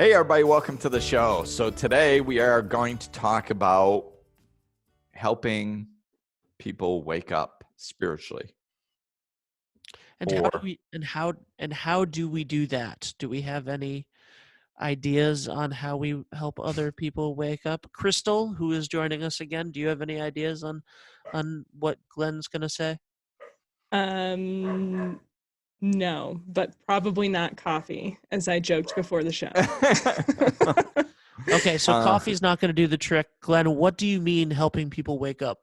Hey, everybody, welcome to the show. So today we are going to talk about helping people wake up spiritually. And how do we do that? Do we have any ideas on how we help other people wake up? Crystal, who is joining us again, do you have any ideas on what Glenn's gonna say? No, but probably not coffee, as I joked before the show. Okay, so coffee's not gonna do the trick. Glenn, what do you mean helping people wake up?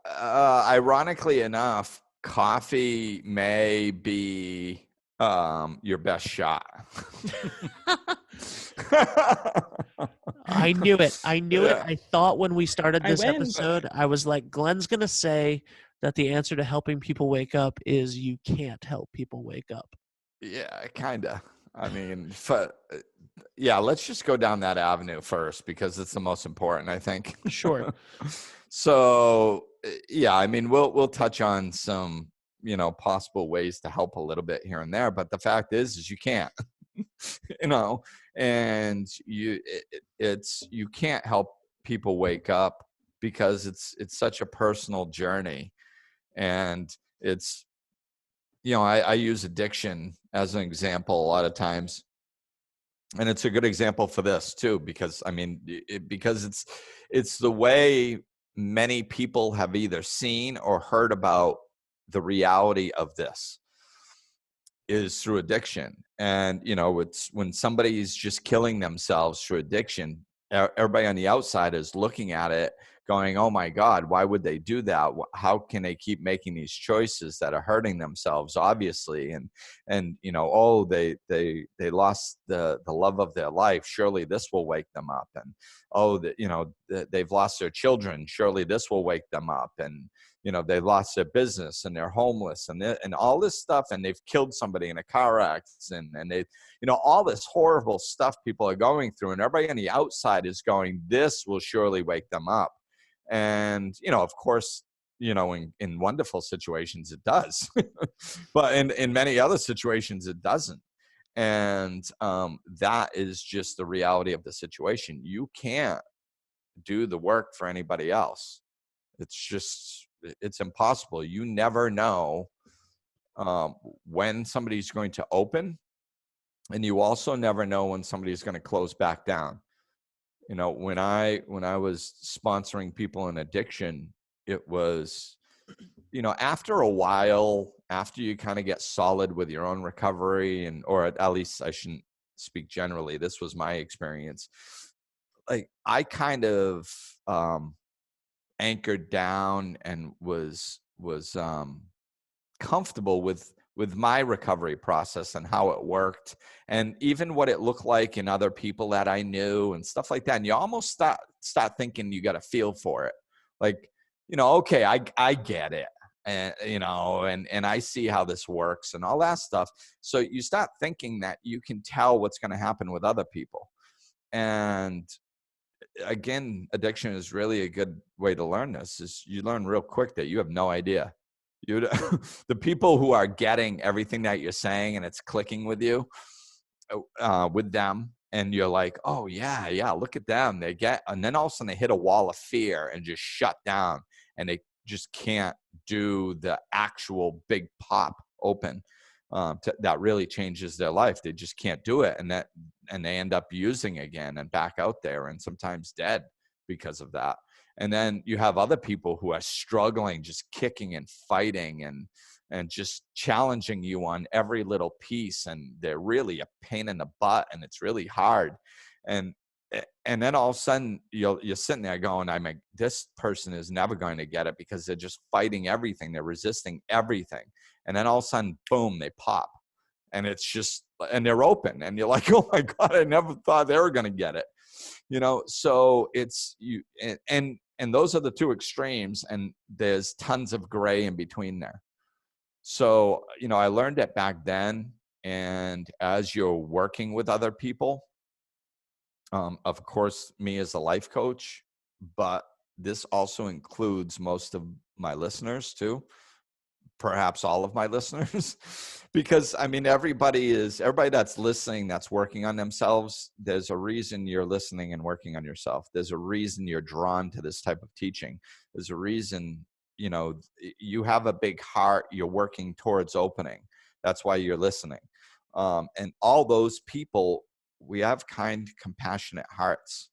Ironically enough, coffee may be your best shot. I knew it. I knew it. Yeah. I thought when we started I this win. episode, I was like, Glenn's gonna say that the answer to helping people wake up is you can't help people wake up. Yeah, kind of. I mean, yeah, let's just go down that avenue first because it's the most important, I think. Sure. So, yeah, I mean, we'll touch on some, possible ways to help a little bit here and there, but the fact is you can't, and you can't help people wake up because it's such a personal journey, and it's I use addiction as an example a lot of times. And it's a good example for this too, because I mean, because it's the way many people have either seen or heard about the reality of this is through addiction. And, it's when somebody's just killing themselves through addiction, everybody on the outside is looking at it going, oh my God, why would they do that? How can they keep making these choices that are hurting themselves, obviously? And oh, they lost the love of their life. Surely this will wake them up. And oh, they've lost their children. Surely this will wake them up. And they lost their business and they're homeless and all this stuff, and they've killed somebody in a car accident, and they, all this horrible stuff people are going through, and everybody on the outside is going, this will surely wake them up. And, of course, in wonderful situations, it does, but in many other situations, it doesn't. And that is just the reality of the situation. You can't do the work for anybody else. It's impossible. You never know when somebody's going to open, and you also never know when somebody's going to close back down. When I was sponsoring people in addiction, it was, after a while, after you kind of get solid with your own recovery, or at least I shouldn't speak generally, this was my experience. Like I kind of anchored down and was comfortable with my recovery process and how it worked, and even what it looked like in other people that I knew and stuff like that. And you almost start thinking you got a feel for it, like, okay, I get it, and and I see how this works and all that stuff. So you start thinking that you can tell what's going to happen with other people. And again, addiction is really a good way to learn this. Is you learn real quick that you have no idea. The people who are getting everything that you're saying and it's clicking with you, with them, and you're like, oh yeah, look at them. And then all of a sudden they hit a wall of fear and just shut down, and they just can't do the actual big pop open that really changes their life. They just can't do it, and they end up using again and back out there, and sometimes dead because of that. And then you have other people who are struggling, just kicking and fighting and just challenging you on every little piece, and they're really a pain in the butt, and it's really hard. And then all of a sudden you're sitting there going, this person is never going to get it because they're just fighting everything, they're resisting everything. And then all of a sudden, boom, they pop, and it's just, and they're open, and you're like, oh my God, I never thought they were going to get it. So it's you, and those are the two extremes, and there's tons of gray in between there. So, I learned it back then. And as you're working with other people, of course, me as a life coach, but this also includes most of my listeners too. perhaps all of my listeners, because I mean, everybody that's listening, that's working on themselves. There's a reason you're listening and working on yourself. There's a reason you're drawn to this type of teaching. There's a reason, you have a big heart you're working towards opening. That's why you're listening. And all those people, we have kind, compassionate hearts.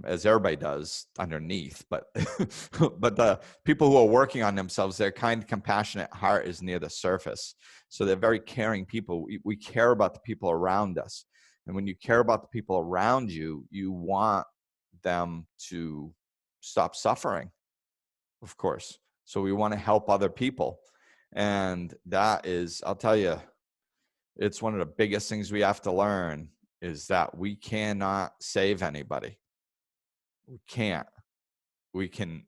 As everybody does underneath, but but the people who are working on themselves, their kind, compassionate heart is near the surface. So they're very caring people. We care about the people around us, and when you care about the people around you, you want them to stop suffering, of course. So we want to help other people, and that is, I'll tell you, it's one of the biggest things we have to learn, is that we cannot save anybody. We can't. We can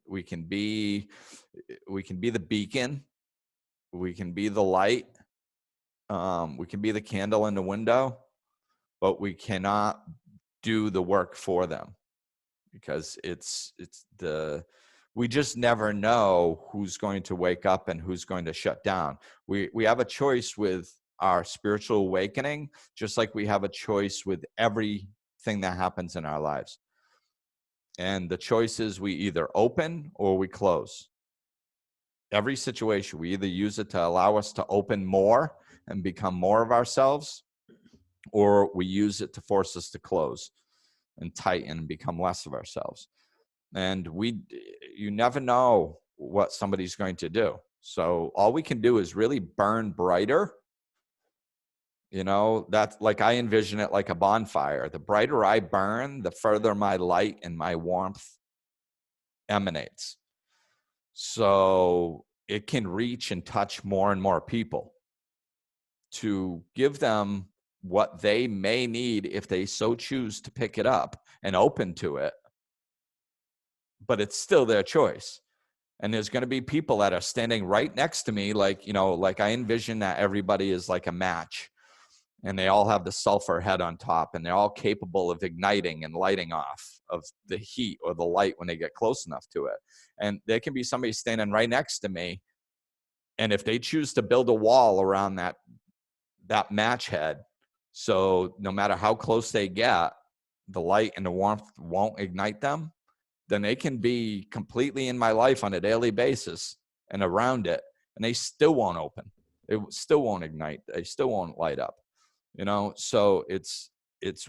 be the beacon. We can be the light. We can be the candle in the window, but we cannot do the work for them, because we just never know who's going to wake up and who's going to shut down. We have a choice with our spiritual awakening, just like we have a choice with everything that happens in our lives. And the choice is, we either open or we close. Every situation, we either use it to allow us to open more and become more of ourselves, or we use it to force us to close and tighten and become less of ourselves. And you never know what somebody's going to do. So all we can do is really burn brighter. That's like, I envision it like a bonfire. The brighter I burn, the further my light and my warmth emanates. So it can reach and touch more and more people, to give them what they may need if they so choose to pick it up and open to it. But it's still their choice. And there's going to be people that are standing right next to me, like I envision that everybody is like a match, and they all have the sulfur head on top, and they're all capable of igniting and lighting off of the heat or the light when they get close enough to it. And there can be somebody standing right next to me, and if they choose to build a wall around that match head, so no matter how close they get, the light and the warmth won't ignite them, then they can be completely in my life on a daily basis and around it, and they still won't open. It still won't ignite. They still won't light up. So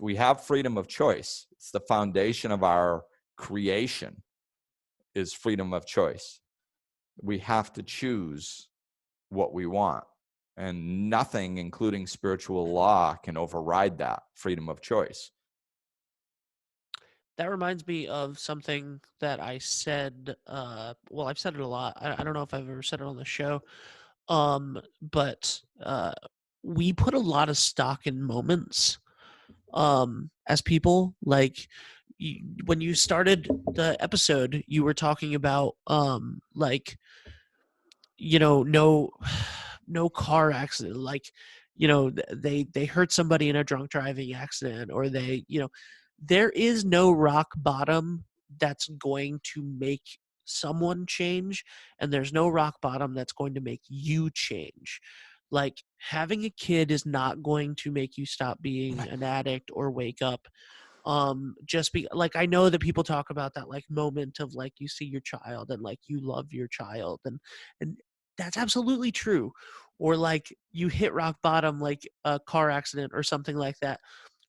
we have freedom of choice. It's the foundation of our creation, is freedom of choice. We have to choose what we want, and nothing, including spiritual law, can override that freedom of choice. That reminds me of something that I said. Well, I've said it a lot. I don't know if I've ever said it on the show. But we put a lot of stock in moments. As people, like, when you started the episode, you were talking about like, no no car accident, like, they hurt somebody in a drunk driving accident, or there is no rock bottom that's going to make someone change, and there's no rock bottom that's going to make you change. Like, having a kid is not going to make you stop being an addict or wake up. Just be like, I know that people talk about that, like, moment of, like, you see your child and, like, you love your child, and that's absolutely true. Or, like, you hit rock bottom, like a car accident or something like that,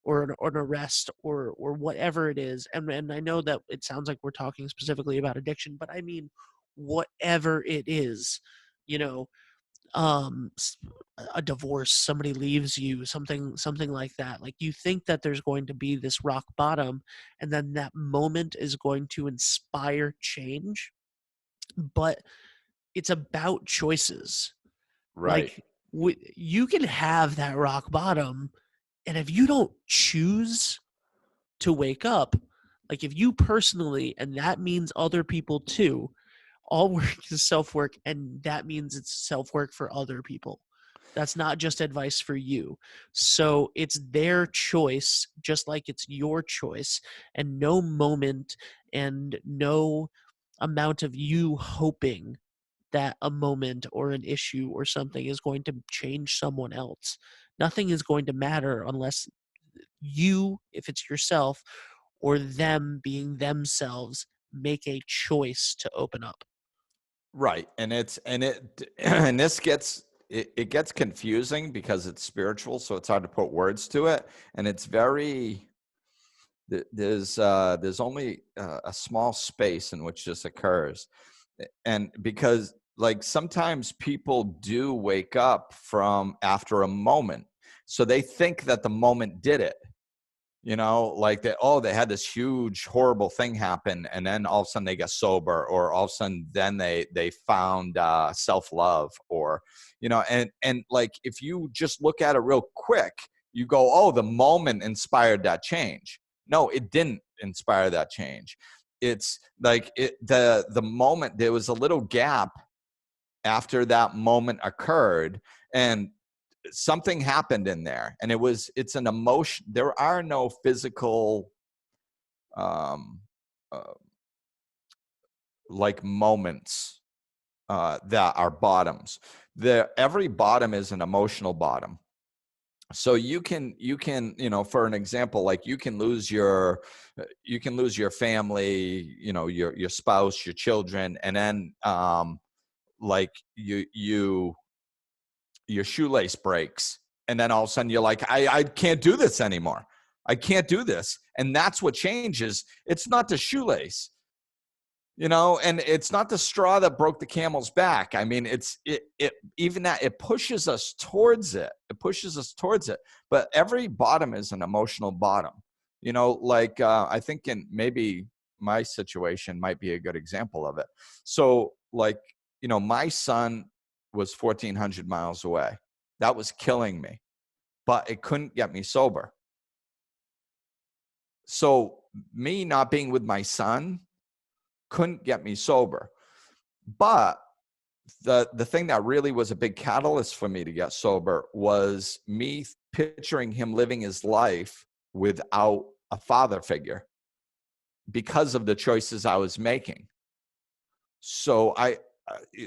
or an arrest, or whatever it is. And I know that it sounds like we're talking specifically about addiction, but I mean, whatever it is, you know, um s- a divorce, somebody leaves you, something like that. Like, you think that there's going to be this rock bottom, and then that moment is going to inspire change, but it's about choices. Right. Like, you can have that rock bottom, and if you don't choose to wake up, like, if you personally, and that means other people too, all work is self-work, and that means it's self-work for other people. That's not just advice for you. So it's their choice, just like it's your choice, and no moment and no amount of you hoping that a moment or an issue or something is going to change someone else. Nothing is going to matter unless you, if it's yourself, or them being themselves, make a choice to open up. Right. And and this gets, it gets confusing because it's spiritual. So it's hard to put words to it. And it's very, there's only a small space in which this occurs. And because like sometimes people do wake up from after a moment. So they think that the moment did it. Like they had this huge horrible thing happen, and then all of a sudden they got sober, or all of a sudden then they found self-love, or and like if you just look at it real quick, you go, oh, the moment inspired that change. No, it didn't inspire that change. It's like the moment, there was a little gap after that moment occurred, and something happened in there, and it's an emotion. There are no physical um like moments that are bottoms. Every bottom is an emotional bottom. So you can for an example, like you can lose your family, your spouse, your children, and then like your shoelace breaks, and then all of a sudden you're like, I can't do this anymore. I can't do this. And that's what changes. It's not the shoelace, and it's not the straw that broke the camel's back. I mean, it even that, it pushes us towards it. It pushes us towards it. But every bottom is an emotional bottom. Like I think in maybe my situation might be a good example of it. So like, my son was 1,400 miles away. That was killing me, but it couldn't get me sober. So me not being with my son couldn't get me sober. But the thing that really was a big catalyst for me to get sober was me picturing him living his life without a father figure because of the choices I was making. So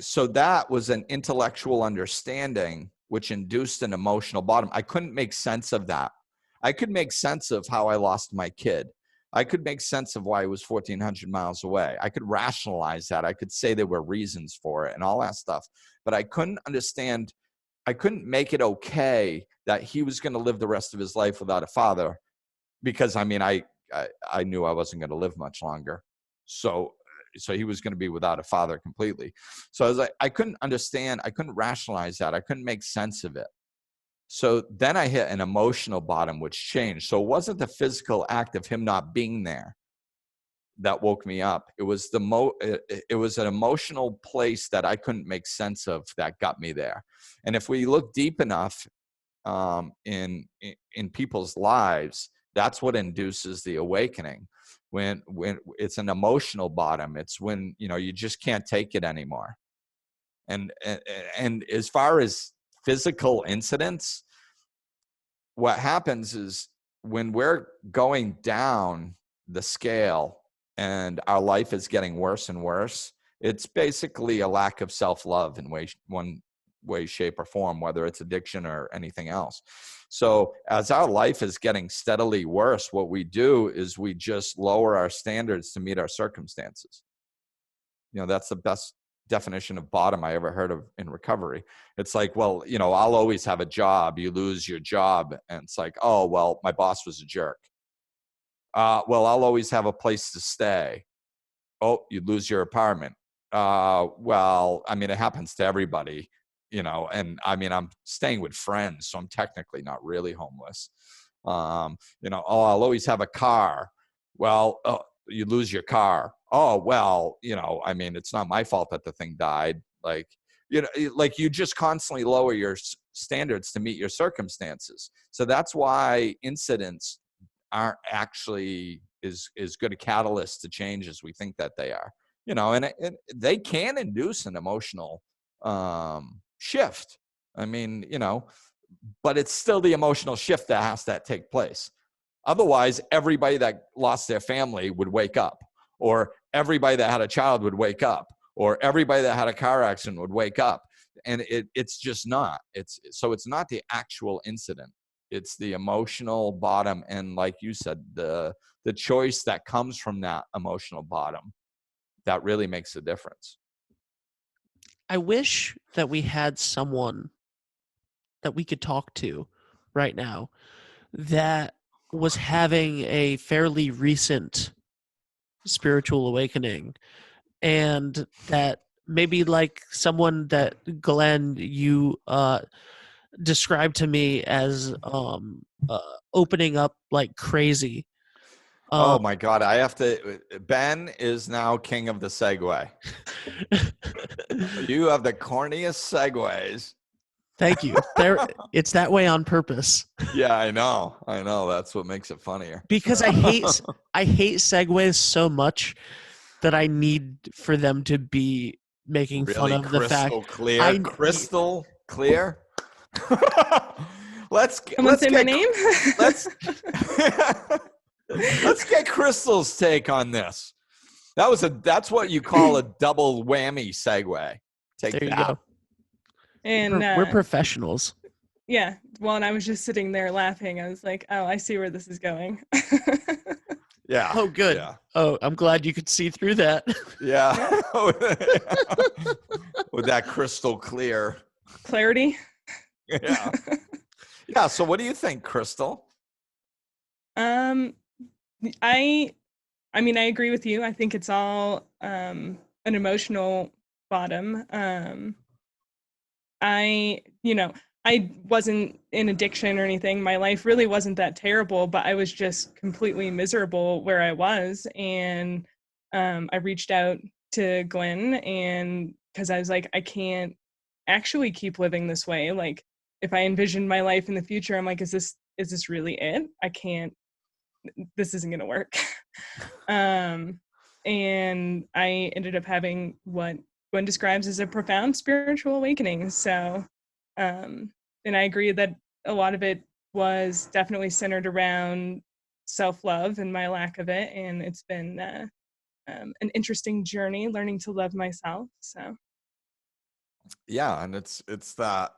so that was an intellectual understanding which induced an emotional bottom. I couldn't make sense of that. I could make sense of how I lost my kid. I could make sense of why he was 1,400 miles away. I could rationalize that. I could say there were reasons for it and all that stuff. But I couldn't understand, I couldn't make it okay that he was going to live the rest of his life without a father, because I mean, I knew I wasn't going to live much longer. So he was going to be without a father completely. So I was like, I couldn't understand. I couldn't rationalize that. I couldn't make sense of it. So then I hit an emotional bottom, which changed. So it wasn't the physical act of him not being there that woke me up. It was it was an emotional place that I couldn't make sense of that got me there. And if we look deep enough in people's lives, that's what induces the awakening. When it's an emotional bottom, it's when you just can't take it anymore. And as far as physical incidents, what happens is when we're going down the scale and our life is getting worse and worse, it's basically a lack of self-love in one way, shape, or form, whether it's addiction or anything else. So as our life is getting steadily worse, what we do is we just lower our standards to meet our circumstances. That's the best definition of bottom I ever heard of in recovery. It's like, well, I'll always have a job. You lose your job, and it's like, oh, well, my boss was a jerk. Well, I'll always have a place to stay. Oh, you lose your apartment. Well, I mean, it happens to everybody, and I mean, I'm staying with friends, so I'm technically not really homeless. Oh, I'll always have a car. Well, you lose your car. Oh, well, I mean, it's not my fault that the thing died. Like, like you just constantly lower your standards to meet your circumstances. So that's why incidents aren't actually as good a catalyst to change as we think that they are. And they can induce an emotional shift. I mean, but it's still the emotional shift that has to take place. Otherwise, everybody that lost their family would wake up, or everybody that had a child would wake up, or everybody that had a car accident would wake up. And it's just not. It's not the actual incident. It's the emotional bottom. And like you said, the choice that comes from that emotional bottom that really makes a difference. I wish that we had someone that we could talk to right now that was having a fairly recent spiritual awakening, and that maybe like someone that Glenn, you described to me as opening up like crazy. Oh my God. Ben is now king of the segue. You have the corniest segues. Thank you. It's that way on purpose. Yeah, I know. That's what makes it funnier. Because I hate segues so much that I need for them to be making fun of the fact. Crystal clear. Let's say my name. Let's get Crystal's take on this. That's what you call a double whammy segue. There you go. And we're professionals. Yeah. Well, and I was just sitting there laughing. I was like, oh, I see where this is going. Yeah. Oh, good. Yeah. Oh, I'm glad you could see through that. Yeah. With that crystal clear clarity. Yeah. Yeah. So what do you think, Crystal? I mean, I agree with you. I think it's all an emotional bottom. I wasn't in addiction or anything. My life really wasn't that terrible, but I was just completely miserable where I was. And I reached out to Glenn, and because I was like, I can't actually keep living this way. Like, if I envisioned my life in the future, I'm like, is this really it? I can't, this isn't going to work. And I ended up having what Gwen describes as a profound spiritual awakening. So, and I agree that a lot of it was definitely centered around self-love and my lack of it. And it's been an interesting journey learning to love myself. So. Yeah. And it's that,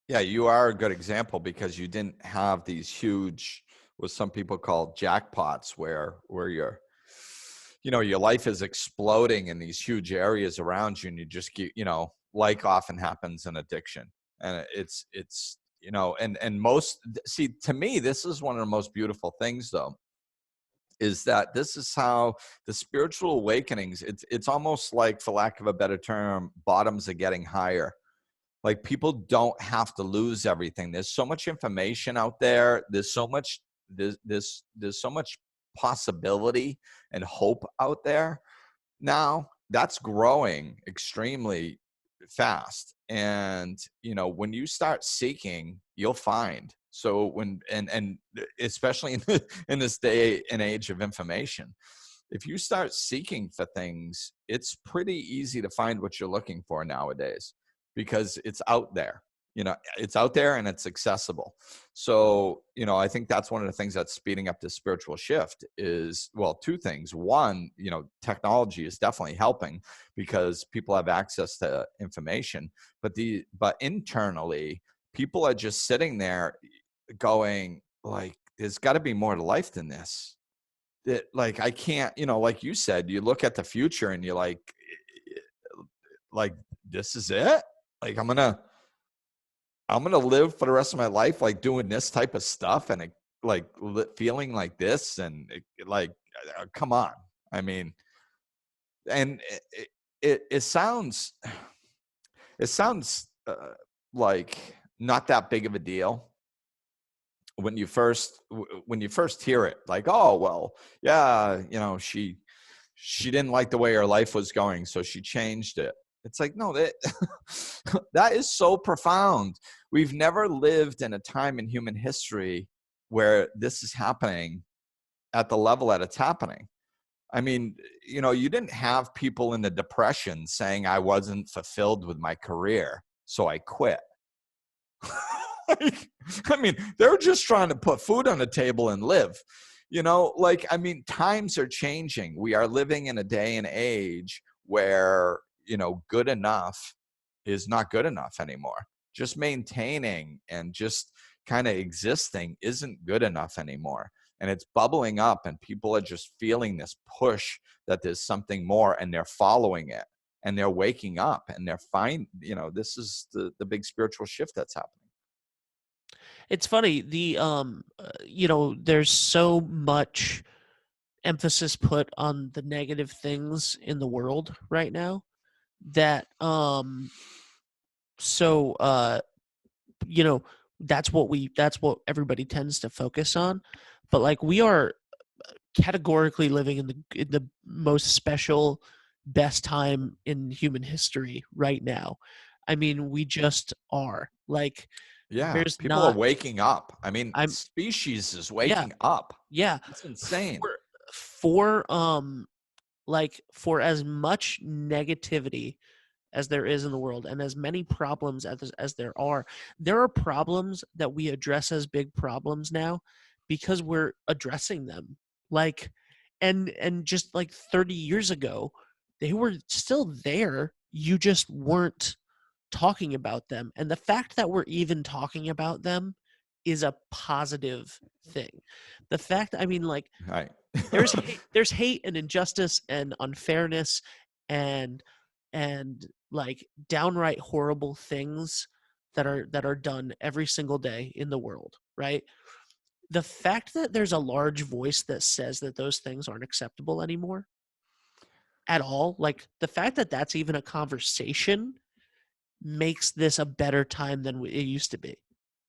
yeah, you are a good example because you didn't have these huge, what some people call jackpots where your life is exploding in these huge areas around you, and you just get, like often happens in addiction. And it's and most, see, to me, this is one of the most beautiful things though, is that this is how the spiritual awakenings, it's almost like, for lack of a better term, bottoms are getting higher. Like, people don't have to lose everything. There's so much information out there. There's so much possibility and hope out there now. That's growing extremely fast. And when you start seeking, you'll find. So and especially in this day and age of information, if you start seeking for things, it's pretty easy to find what you're looking for nowadays, because it's out there. It's out there and it's accessible. So, I think that's one of the things that's speeding up this spiritual shift is, well, two things. One, technology is definitely helping because people have access to information, but internally, people are just sitting there going like, there's got to be more to life than this. Like, I can't, like you said, you look at the future and you're like, this is it? Like, I'm gonna live for the rest of my life like doing this type of stuff and feeling like this, and come on. I mean, and it sounds like not that big of a deal when you first hear it. Like, oh well, yeah, she didn't like the way her life was going, so she changed it. It's like, no, that is so profound. We've never lived in a time in human history where this is happening at the level that it's happening. I mean, you didn't have people in the Depression saying, I wasn't fulfilled with my career, so I quit. I mean, they're just trying to put food on the table and live. Times are changing. We are living in a day and age where good enough is not good enough anymore. Just maintaining and just kind of existing isn't good enough anymore. And it's bubbling up, and people are just feeling this push that there's something more, and they're following it, and they're waking up, and they're fine. This is the big spiritual shift that's happening. It's funny, there's so much emphasis put on the negative things in the world right now that that's what everybody tends to focus on. But like, we are categorically living in the most special, best time in human history right now. I mean, we just are. Like, yeah, people are waking up. I mean, species is waking up. Yeah, it's insane. For as much negativity as there is in the world, and as many problems as there are problems that we address as big problems now because we're addressing them. Like, and just like 30 years ago, they were still there. You just weren't talking about them. And the fact that we're even talking about them is a positive thing. The fact, I mean, like, right. there's hate and injustice and unfairness and like downright horrible things that are done every single day in the world, right? The fact that there's a large voice that says that those things aren't acceptable anymore at all, like the fact that that's even a conversation makes this a better time than it used to be.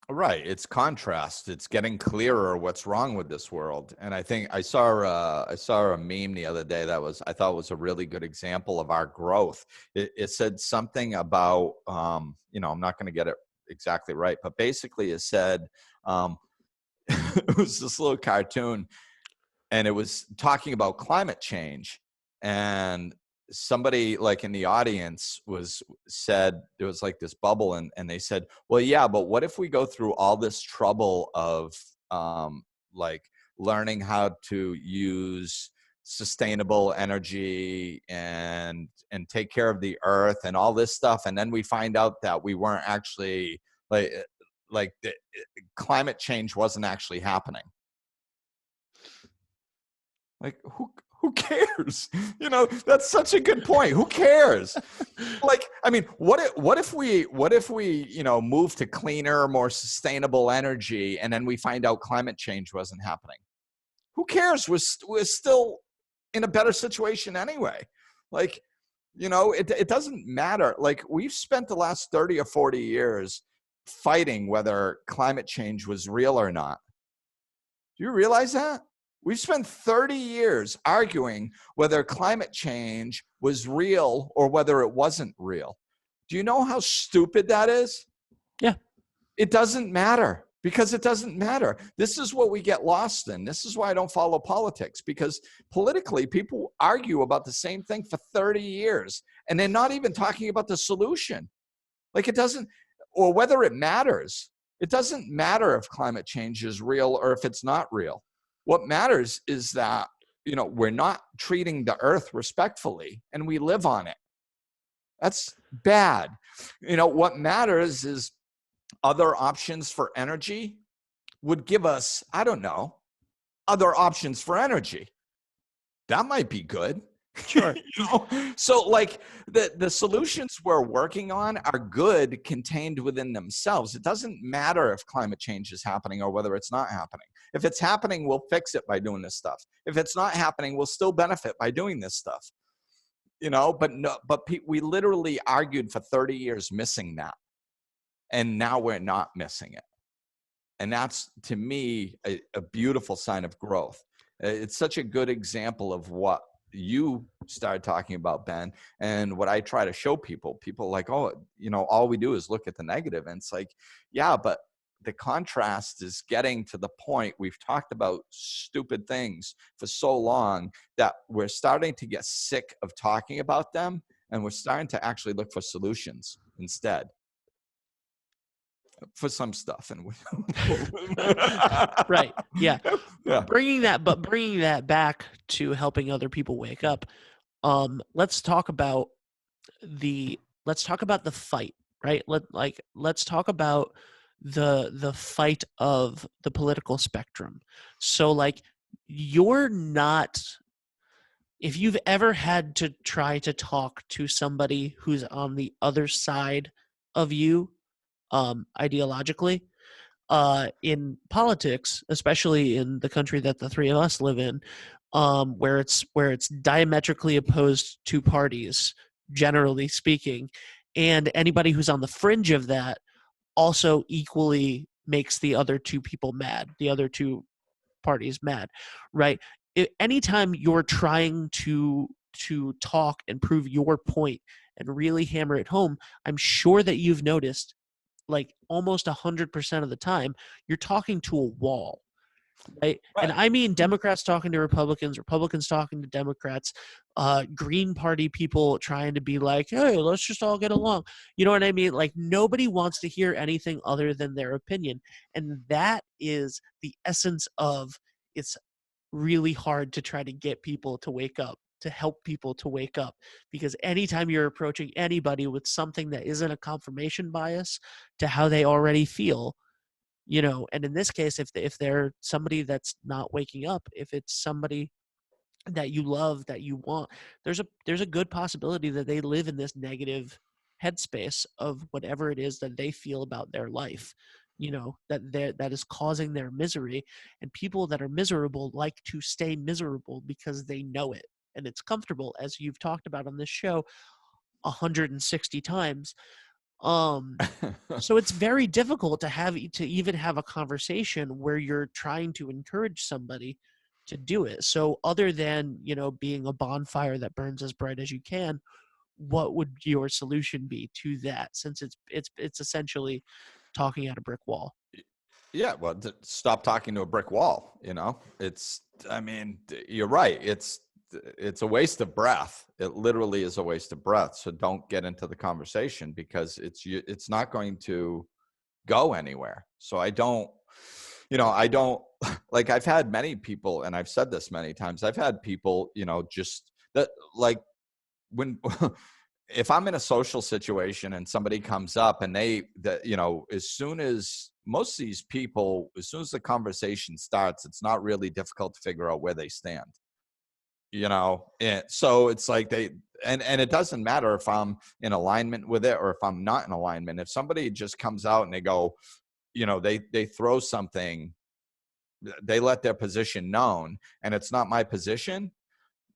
Right. It's contrast. It's getting clearer what's wrong with this world. And I think I saw a meme the other day that I thought was a really good example of our growth. It said something about, I'm not going to get it exactly right, but basically it said, it was this little cartoon, and it was talking about climate change. And somebody like in the audience said, there was like this bubble, and they said, well, yeah, but what if we go through all this trouble of like learning how to use sustainable energy and take care of the earth and all this stuff, and then we find out that we weren't actually like the climate change wasn't actually happening. Like, who cares? That's such a good point. Who cares? Like, I mean, what if we move to cleaner, more sustainable energy, and then we find out climate change wasn't happening? Who cares? We're still in a better situation anyway. Like, it doesn't matter. Like, we've spent the last 30 or 40 years fighting whether climate change was real or not. Do you realize that? We've spent 30 years arguing whether climate change was real or whether it wasn't real. Do you know how stupid that is? Yeah. It doesn't matter, because it doesn't matter. This is what we get lost in. This is why I don't follow politics, because politically people argue about the same thing for 30 years and they're not even talking about the solution. Like, it doesn't, or whether it matters. It doesn't matter if climate change is real or if it's not real. What matters is that, we're not treating the earth respectfully and we live on it. That's bad. What matters is other options for energy would give us, I don't know, other options for energy. That might be good. Sure. So like the solutions we're working on are good contained within themselves. It doesn't matter if climate change is happening or whether it's not happening. If it's happening, we'll fix it by doing this stuff. If it's not happening, we'll still benefit by doing this stuff. But we literally argued for 30 years missing that. And now we're not missing it. And that's, to me, a beautiful sign of growth. It's such a good example of what you started talking about, Ben, and what I try to show people like, oh, all we do is look at the negative. And it's like, yeah, but the contrast is getting to the point. We've talked about stupid things for so long that we're starting to get sick of talking about them, and we're starting to actually look for solutions instead for some stuff. And right. Yeah. Bringing that back to helping other people wake up. Let's talk about let's talk about the fight, right? Let's talk about the fight of the political spectrum. So like, you're not, if you've ever had to try to talk to somebody who's on the other side of you, ideologically, in politics, especially in the country that the three of us live in, where it's diametrically opposed two parties, generally speaking, and anybody who's on the fringe of that also equally makes the other two people mad, the other two parties mad, right? Anytime you're trying to talk and prove your point and really hammer it home, I'm sure that you've noticed, like almost 100% of the time, you're talking to a wall, right? And I mean Democrats talking to Republicans, Republicans talking to Democrats, Green Party people trying to be like, hey, let's just all get along. You know what I mean? Like, nobody wants to hear anything other than their opinion. And that is the essence of, it's really hard to try to get people to wake up, to help people to wake up, because anytime you're approaching anybody with something that isn't a confirmation bias to how they already feel, you know, and in this case, if they're somebody that's not waking up, if it's somebody that you love, that you want, there's a good possibility that they live in this negative headspace of whatever it is that they feel about their life, you know, that is causing their misery. And people that are miserable like to stay miserable because they know it and it's comfortable, as you've talked about on this show 160 times. So it's very difficult to even have a conversation where you're trying to encourage somebody to do it. So other than, you know, being a bonfire that burns as bright as you can, what would your solution be to that, since it's essentially talking at a brick wall? Yeah, well, stop talking to a brick wall, you know? I mean, you're right. It's a waste of breath. It literally is a waste of breath. So don't get into the conversation, because it's not going to go anywhere. So I don't like, I've had many people, and I've said this many times, I've had people, you know, just that, like, when if I'm in a social situation and somebody comes up and you know, as soon as most of these people, as soon as the conversation starts, it's not really difficult to figure out where they stand, you know? And so it's like and it doesn't matter if I'm in alignment with it or if I'm not in alignment. If somebody just comes out and they go, you know, they throw something, they let their position known, and it's not my position,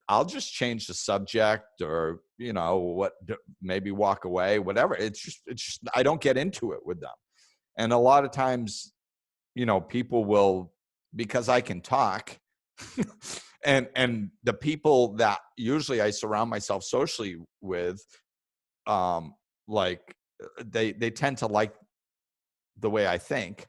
I'll just change the subject, or, you know, maybe walk away, whatever. It's just, I don't get into it with them. And a lot of times, you know, people will, because I can talk, and the people that usually I surround myself socially with, like, they tend to like the way I think.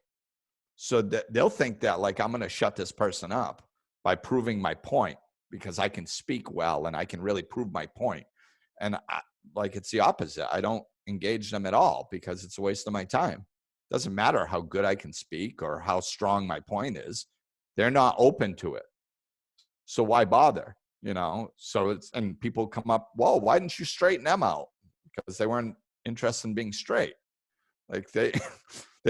So they'll think that, like, I'm going to shut this person up by proving my point, because I can speak well and I can really prove my point. And like, it's the opposite. I don't engage them at all, because it's a waste of my time. Doesn't matter how good I can speak or how strong my point is. They're not open to it. So why bother? You know? So and people come up, well, why didn't you straighten them out? Because they weren't interested in being straight. Like, they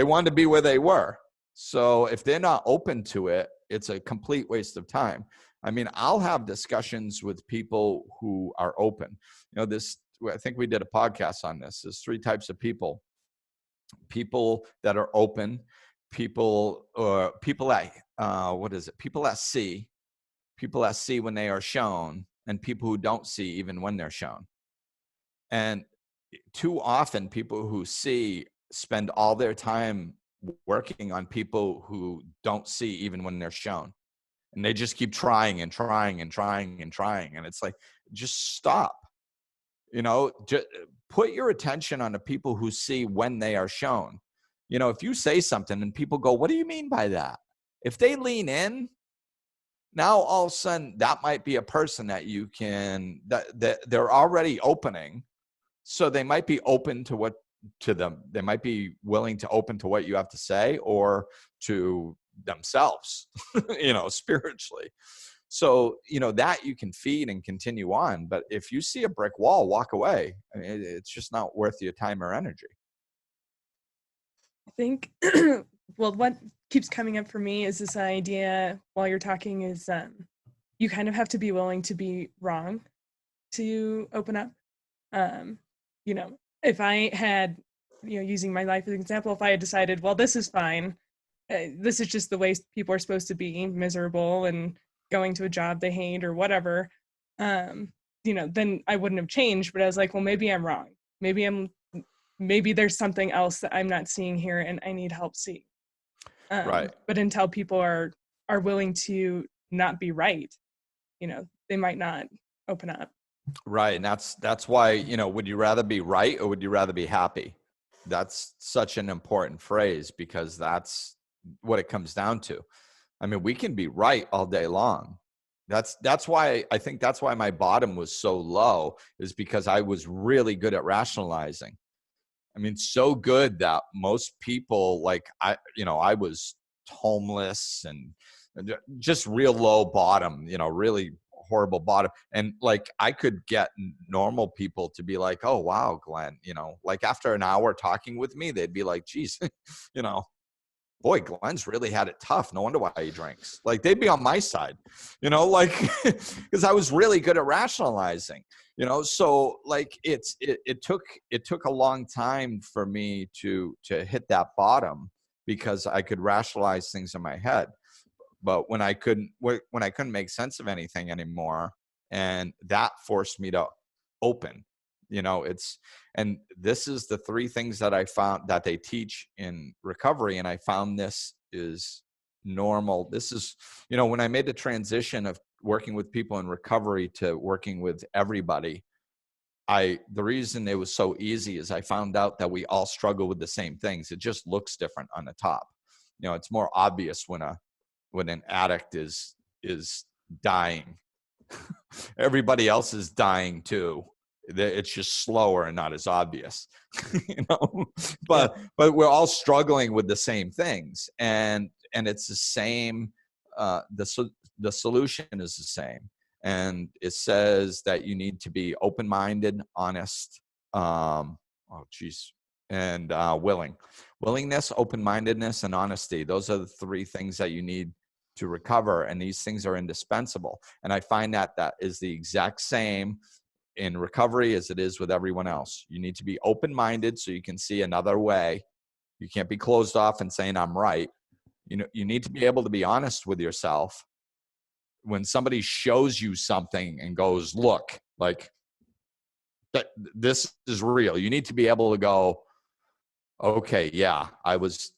wanted to be where they were. So if they're not open to it, it's a complete waste of time. I mean, I'll have discussions with people who are open. You know, I think we did a podcast on this. There's three types of people: people that are open, people that people that see when they are shown, and people who don't see even when they're shown. And too often, people who see spend all their time working on people who don't see even when they're shown. And they just keep trying and trying and trying and trying. And it's like, just stop. You know, just put your attention on the people who see when they are shown. You know, if you say something and people go, what do you mean by that? If they lean in, now all of a sudden that might be a person that you can, that they're already opening. So they might be open to them. They might be willing to open to what you have to say, or to themselves, you know, spiritually. So, that you can feed and continue on. But if you see a brick wall, walk away. I mean, it's just not worth your time or energy. I think, well, what keeps coming up for me is this idea while you're talking is you kind of have to be willing to be wrong to open up. If I had, using my life as an example, if I had decided, well, this is fine, this is just the way people are supposed to be, miserable and going to a job they hate or whatever, then I wouldn't have changed. But I was like, well, maybe I'm wrong. Maybe there's something else that I'm not seeing here and I need help see. Right. But until people are willing to not be right, they might not open up. Right. And that's why, would you rather be right or would you rather be happy? That's such an important phrase, because that's what it comes down to. I mean, we can be right all day long. That's why I think that's why my bottom was so low, is because I was really good at rationalizing. I mean, so good that most people, like I was homeless and just real low bottom, really horrible bottom. And like, I could get normal people to be like, oh, wow, Glenn, like after an hour talking with me, they'd be like, geez, boy, Glenn's really had it tough. No wonder why he drinks. Like, they'd be on my side, like, because I was really good at rationalizing, so like it took a long time for me to hit that bottom, because I could rationalize things in my head. But when I couldn't make sense of anything anymore, and that forced me to open, and this is the 3 things that I found that they teach in recovery. And I found this is normal. This is, when I made the transition of working with people in recovery to working with everybody, the reason it was so easy is I found out that we all struggle with the same things. It just looks different on the top. It's more obvious when an addict is dying. Everybody else is dying too. It's just slower and not as obvious, but we're all struggling with the same things, and it's the same. The solution is the same. And it says that you need to be open-minded, honest, and willingness, open-mindedness, and honesty. Those are the 3 things that you need to recover. And these things are indispensable. And I find that is the exact same in recovery as it is with everyone else. You need to be open-minded so you can see another way. You can't be closed off and saying I'm right. You need to be able to be honest with yourself. When somebody shows you something and goes, look, like this is real, you need to be able to go, okay, yeah, I was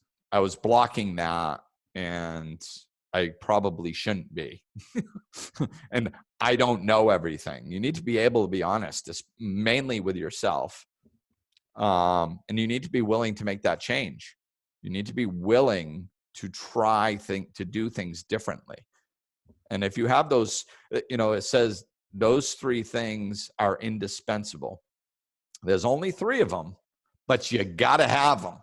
blocking that, and I probably shouldn't be. And I don't know everything. You need to be able to be honest, mainly with yourself. And you need to be willing to make that change. You need to be willing to to do things differently. And if you have those, it says those 3 things are indispensable. There's only 3 of them, but you got to have them.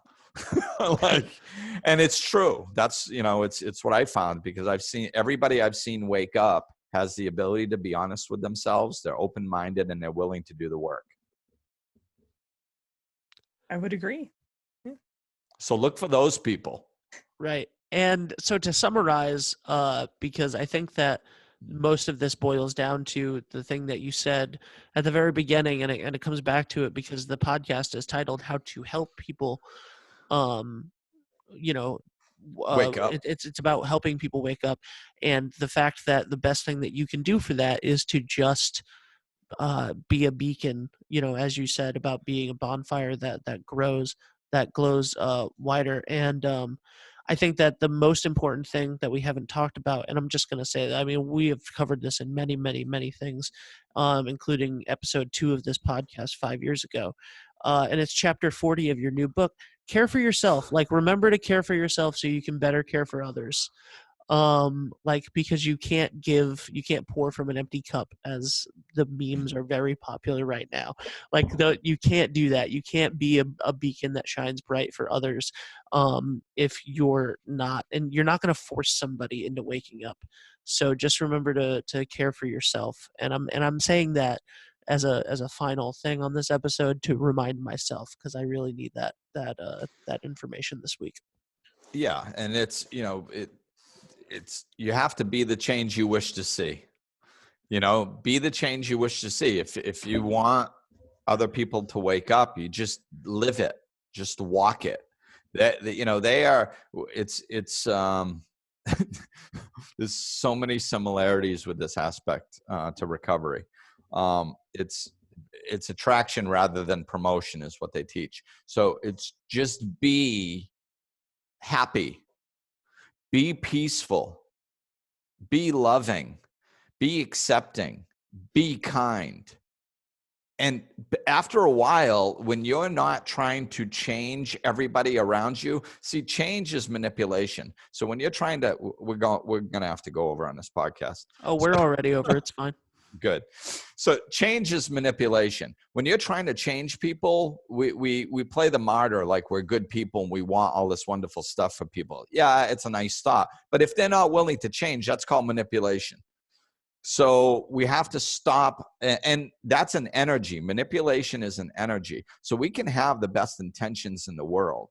And it's true. That's, it's what I found, because everybody I've seen wake up has the ability to be honest with themselves. They're open-minded and they're willing to do the work. I would agree. Yeah. So look for those people. Right. And so to summarize, because I think that most of this boils down to the thing that you said at the very beginning, and it comes back to it because the podcast is titled How to Help People Wake up. It's about helping people wake up, and the fact that the best thing that you can do for that is to just be a beacon, as you said, about being a bonfire that glows wider. And I think that the most important thing that we haven't talked about, and I'm just going to say that, I mean, we have covered this in many, many, many things, including episode 2 of this podcast 5 years ago. And it's chapter 40 of your new book, Care for Yourself. Like, remember to care for yourself so you can better care for others. like, because you can't pour from an empty cup, as the memes are very popular right now. Like, you can't do that. You can't be a beacon that shines bright for others if you're not, and you're not going to force somebody into waking up. So just remember to care for yourself. And I'm saying that as a final thing on this episode, to remind myself, because I really need that information this week. Yeah, and it's, it's, you have to be the change you wish to see. Be the change you wish to see. If you want other people to wake up, you just live it, just walk it. They are, it's there's so many similarities with this aspect to recovery. It's attraction rather than promotion is what they teach. So it's just be happy, be peaceful, be loving, be accepting, be kind. And after a while, when you're not trying to change everybody around you, see, change is manipulation. So when you're trying to, we're going to have to go over on this podcast. Oh, we're already over. It's fine. Good. So change is manipulation. When you're trying to change people, we play the martyr, like we're good people and we want all this wonderful stuff for people. Yeah, it's a nice thought. But if they're not willing to change, that's called manipulation. So we have to stop, and that's an energy. Manipulation is an energy. So we can have the best intentions in the world,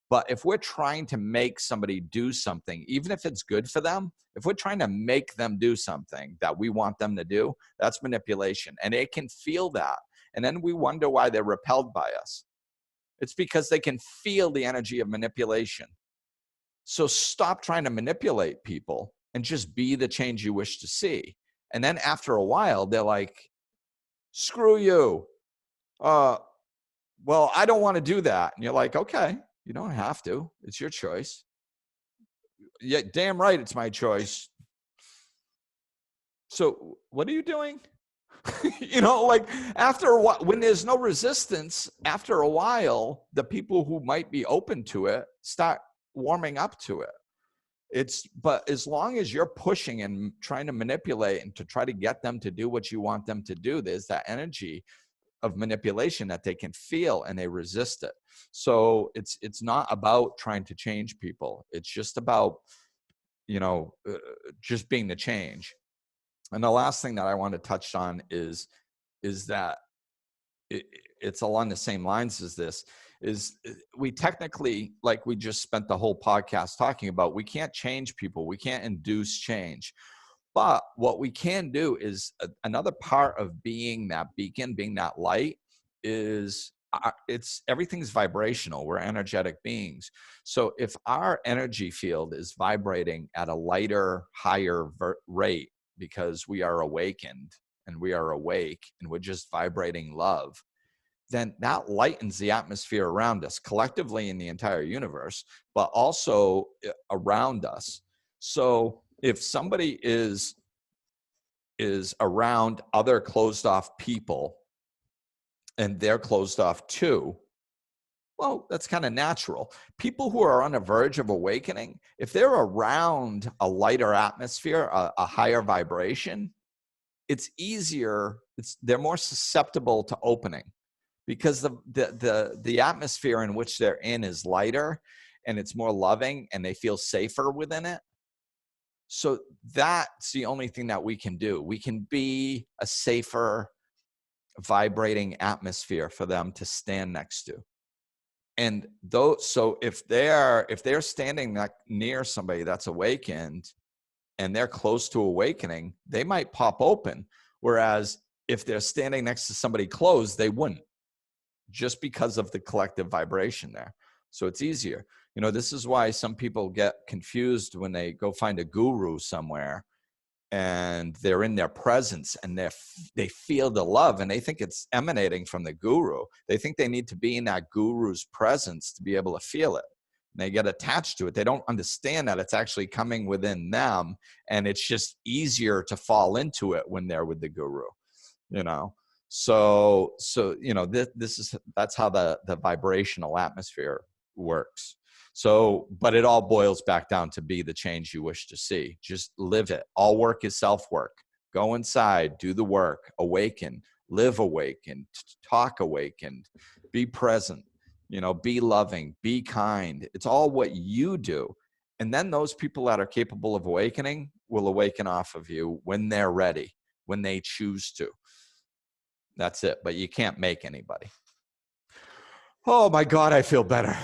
but if we're trying to make somebody do something, even if it's good for them, if we're trying to make them do something that we want them to do, that's manipulation. And they can feel that. And then we wonder why they're repelled by us. It's because they can feel the energy of manipulation. So stop trying to manipulate people and just be the change you wish to see. And then after a while, they're like, screw you. Well, I don't want to do that. And you're like, okay, you don't have to. It's your choice. Yeah, damn right, it's my choice. So what are you doing? Like after a while, when there's no resistance, after a while, the people who might be open to it start warming up to it. But as long as you're pushing and trying to manipulate and to try to get them to do what you want them to do, there's that energy of manipulation that they can feel and they resist it. So it's not about trying to change people. It's just about, just being the change. And the last thing that I want to touch on is that it's along the same lines as this. Is we technically, like we just spent the whole podcast talking about, we can't change people. We can't induce change. But what we can do is another part of being that beacon, being that light, is everything's vibrational. We're energetic beings. So if our energy field is vibrating at a lighter, higher rate because we are awakened and we are awake and we're just vibrating love, then that lightens the atmosphere around us collectively in the entire universe, but also around us. So if somebody is around other closed off people and they're closed off too, well, that's kind of natural. People who are on the verge of awakening, if they're around a lighter atmosphere, a higher vibration, it's easier. They're more susceptible to opening, because the atmosphere in which they're in is lighter and it's more loving and they feel safer within it. So that's the only thing that we can do. We can be a safer vibrating atmosphere for them to stand next to. And so if they're standing near somebody that's awakened and they're close to awakening, they might pop open. Whereas if they're standing next to somebody closed, they wouldn't, just because of the collective vibration there. So it's easier. This is why some people get confused when they go find a guru somewhere and they're in their presence and they feel the love and they think it's emanating from the guru. They think they need to be in that guru's presence to be able to feel it. And they get attached to it. They don't understand that it's actually coming within them, and it's just easier to fall into it when they're with the guru, So that's how the vibrational atmosphere works. So, but it all boils back down to be the change you wish to see. Just live it. All work is self-work. Go inside, do the work, awaken, live awakened, talk awakened, be present, be loving, be kind. It's all what you do. And then those people that are capable of awakening will awaken off of you when they're ready, when they choose to. That's it. But you can't make anybody. Oh my God, I feel better.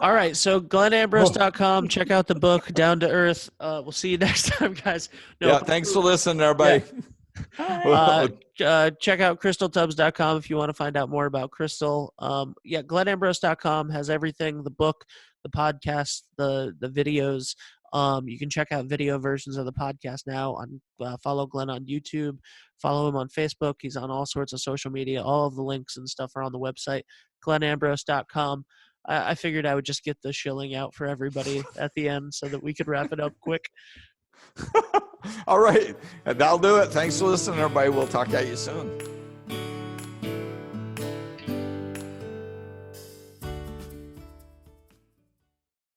All right. So glennambrose.com. Check out the book, Down to Earth. We'll see you next time, guys. Thanks for listening, everybody. Check out crystaltubs.com if you want to find out more about Crystal. glennambrose.com has everything, the book, the podcast, the videos. You can check out video versions of the podcast now. Follow Glenn on YouTube. Follow him on Facebook. He's on all sorts of social media. All of the links and stuff are on the website, glennambrose.com. I figured I would just get the shilling out for everybody at the end so that we could wrap it up quick. All right. That'll do it. Thanks for listening, everybody. We'll talk at you soon.